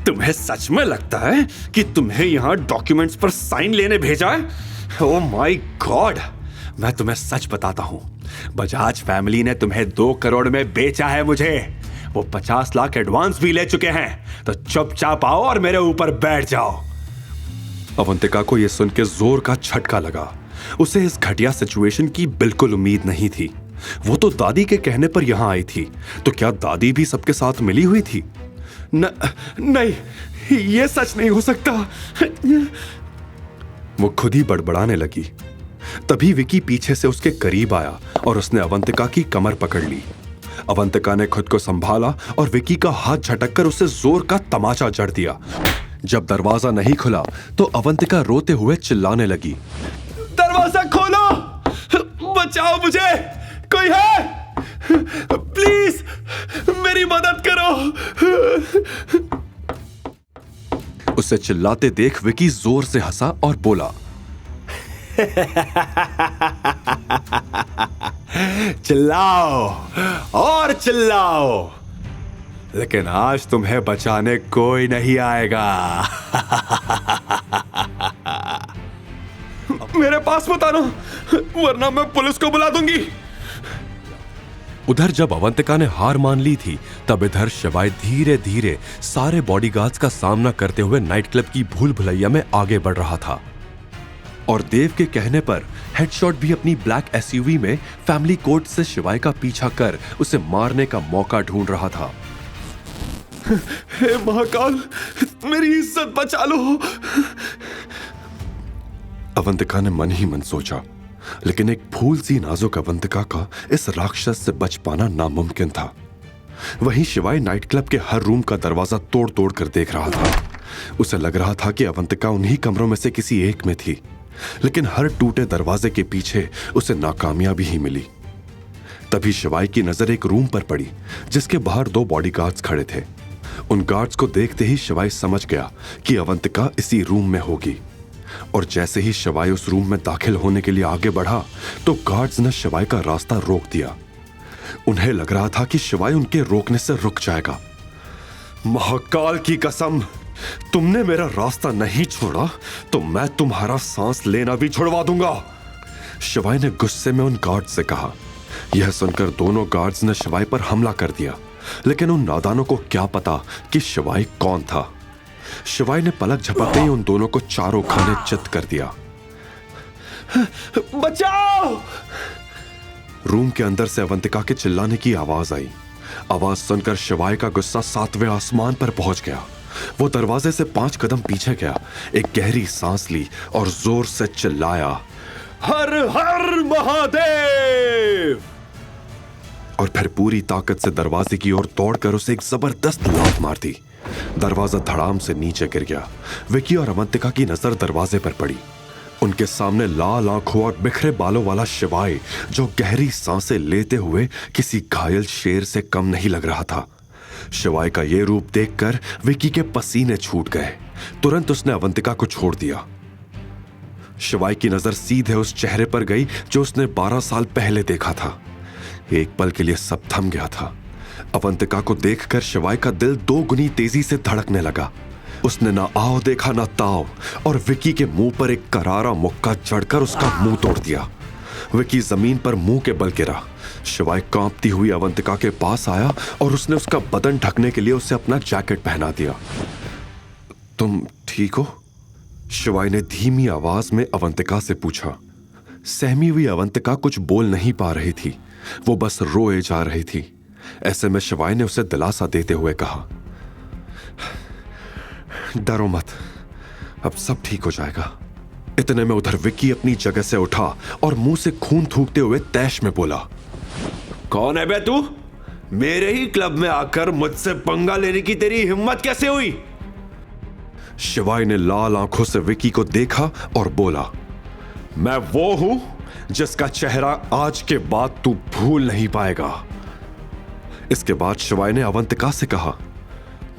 तुम्हें सच में लगता है कि तुम्हें यहाँ डॉक्यूमेंट्स पर साइन लेने भेजा है? ओह माय गॉड, मैं तुम्हें सच बताता हूँ, बजाज फैमिली ने तुम्हें 2 करोड़ में बेचा है मुझे। वो 50 लाख एडवांस भी ले चुके हैं, तो चुपचाप आओ और मेरे ऊपर बैठ जाओ। अवंतिका को यह सुन के जोर का झटका लगा। उसे इस घटिया सिचुएशन की बिल्कुल उम्मीद नहीं थी। वो तो दादी के कहने पर यहां आई थी, तो क्या दादी भी सबके साथ मिली हुई थी? नहीं, ये सच नहीं हो सकता। वो खुद ही बड़बड़ाने लगी। तभी विकी पीछे से उसके करीब आया और उसने अवंतिका की कमर पकड़ ली। अवंतिका ने खुद को संभाला और विकी का हाथ झटककर उसे जोर का तमाचा जड़ दिया। जब दरवाजा नहीं खुला तो अवंतिका रोते हुए चिल्लाने लगी, दरवाजा खोलो, बचाओ मुझे, कोई है? प्लीज मेरी मदद करो। उसे चिल्लाते देख विकी जोर से हंसा और बोला, चिल्लाओ और चिल्लाओ, लेकिन आज तुम्हें बचाने कोई नहीं आएगा। मेरे पास मत आना, वरना मैं पुलिस को बुला दूंगी। उधर जब अवंतिका ने हार मान ली थी, तब इधर शिवाय धीरे धीरे सारे बॉडीगार्ड्स का सामना करते हुए नाइट क्लब की भूल भुलैया में आगे बढ़ रहा था। और देव के कहने पर हेडशॉट भी अपनी ब्लैक एसयूवी में फैमिली कोर्ट से शिवाय का पीछा कर उसे मारने का मौका ढूंढ रहा था। हे महाकाल, मेरी इज्जत बचा लो। अवंतिका ने मन ही मन सोचा, लेकिन एक फूल सी नाजुक अवंतिका का इस राक्षस से बच पाना नामुमकिन था। वहीं शिवाय नाइट क्लब के हर रूम का दरवाजा तोड़ तोड़ कर देख रहा था। उसे लग रहा था कि अवंतिका उन्हीं कमरों में से किसी एक में थी, लेकिन हर टूटे दरवाजे के पीछे उसे नाकामयाबी ही मिली। तभी शिवाय की नजर एक रूम पर पड़ी, जिसके बाहर 2 बॉडीगार्ड्स खड़े थे। उन गार्ड्स को देखते ही शिवाय समझ गया कि अवंतिका इसी रूम में होगी। और जैसे ही शिवाय उस रूम में दाखिल होने के लिए आगे बढ़ा, तो गार्ड्स ने शिवाय का रास्ता रोक दिया। उन्हें लग रहा था कि शिवाय उनके रोकने से रुक जाएगा। महाकाल की कसम, तुमने मेरा रास्ता नहीं छोड़ा तो मैं तुम्हारा सांस लेना भी छुड़वा दूंगा, शिवाय ने गुस्से में उन गार्ड्स से कहा। यह सुनकर दोनों गार्ड्स ने शिवाय पर हमला कर दिया, लेकिन उन नादानों को क्या पता कि शिवाय कौन था। शिवाय ने पलक झपकते ही उन दोनों को चारों खाने चित कर दिया। बचाओ! रूम के अंदर से अवंतिका के चिल्लाने की आवाज आई। आवाज सुनकर शिवाय का गुस्सा 7वें आसमान पर पहुंच गया। वो दरवाजे से 5 कदम पीछे गया, एक गहरी सांस ली और जोर से चिल्लाया, हर हर महादेव! और फिर पूरी ताकत से दरवाजे की ओर दौड़कर उसे एक जबरदस्त लात मार दी। दरवाजा धड़ाम से नीचे गिर गया। विकी और अवंतिका की नजर दरवाजे पर पड़ी। उनके सामने लाल आंखों और बिखरे बालों वाला शिवाय, जो गहरी सांसें लेते हुए किसी घायल शेर से कम नहीं लग रहा था। शिवाय का यह रूप देखकर विकी के पसीने छूट गए। तुरंत उसने अवंतिका को छोड़ दिया। शिवाय की नजर सीधे उस चेहरे पर गई जो उसने 12 साल पहले देखा था। एक पल के लिए सब थम गया था। अवंतिका को देखकर शिवाय का दिल 2 गुनी तेजी से धड़कने लगा। उसने ना आओ देखा ना ताओ, और विकी के मुंह पर एक करारा मुक्का जड़कर उसका मुंह तोड़ दिया। विकी जमीन पर मुंह के बल गिरा। शिवाय कांपती हुई अवंतिका के पास आया और उसने उसका बदन ढकने के लिए उसे अपना जैकेट पहना दिया। तुम ठीक हो? शिवाय ने धीमी आवाज में अवंतिका से पूछा। सहमी हुई अवंतिका कुछ बोल नहीं पा रही थी, वो बस रोए जा रही थी। ऐसे में शिवाय ने उसे दिलासा देते हुए कहा, डरो मत, अब सब ठीक हो जाएगा। इतने में उधर विक्की अपनी जगह से उठा और मुंह से खून थूकते हुए तैश में बोला, कौन है बे तू? मेरे ही क्लब में आकर मुझसे पंगा लेने की तेरी हिम्मत कैसे हुई? शिवाय ने लाल आंखों से विक्की को देखा और बोला, मैं वो हूं जिसका चेहरा आज के बाद तू भूल नहीं पाएगा। इसके बाद शिवाय ने अवंतिका से कहा,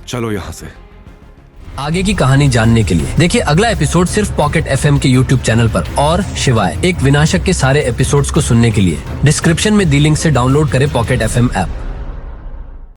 चलो यहां से। आगे की कहानी जानने के लिए देखिए अगला एपिसोड सिर्फ पॉकेट एफएम के यूट्यूब चैनल पर। और शिवाय एक विनाशक के सारे एपिसोड्स को सुनने के लिए डिस्क्रिप्शन में दी लिंक से डाउनलोड करें पॉकेट एफएम ऐप।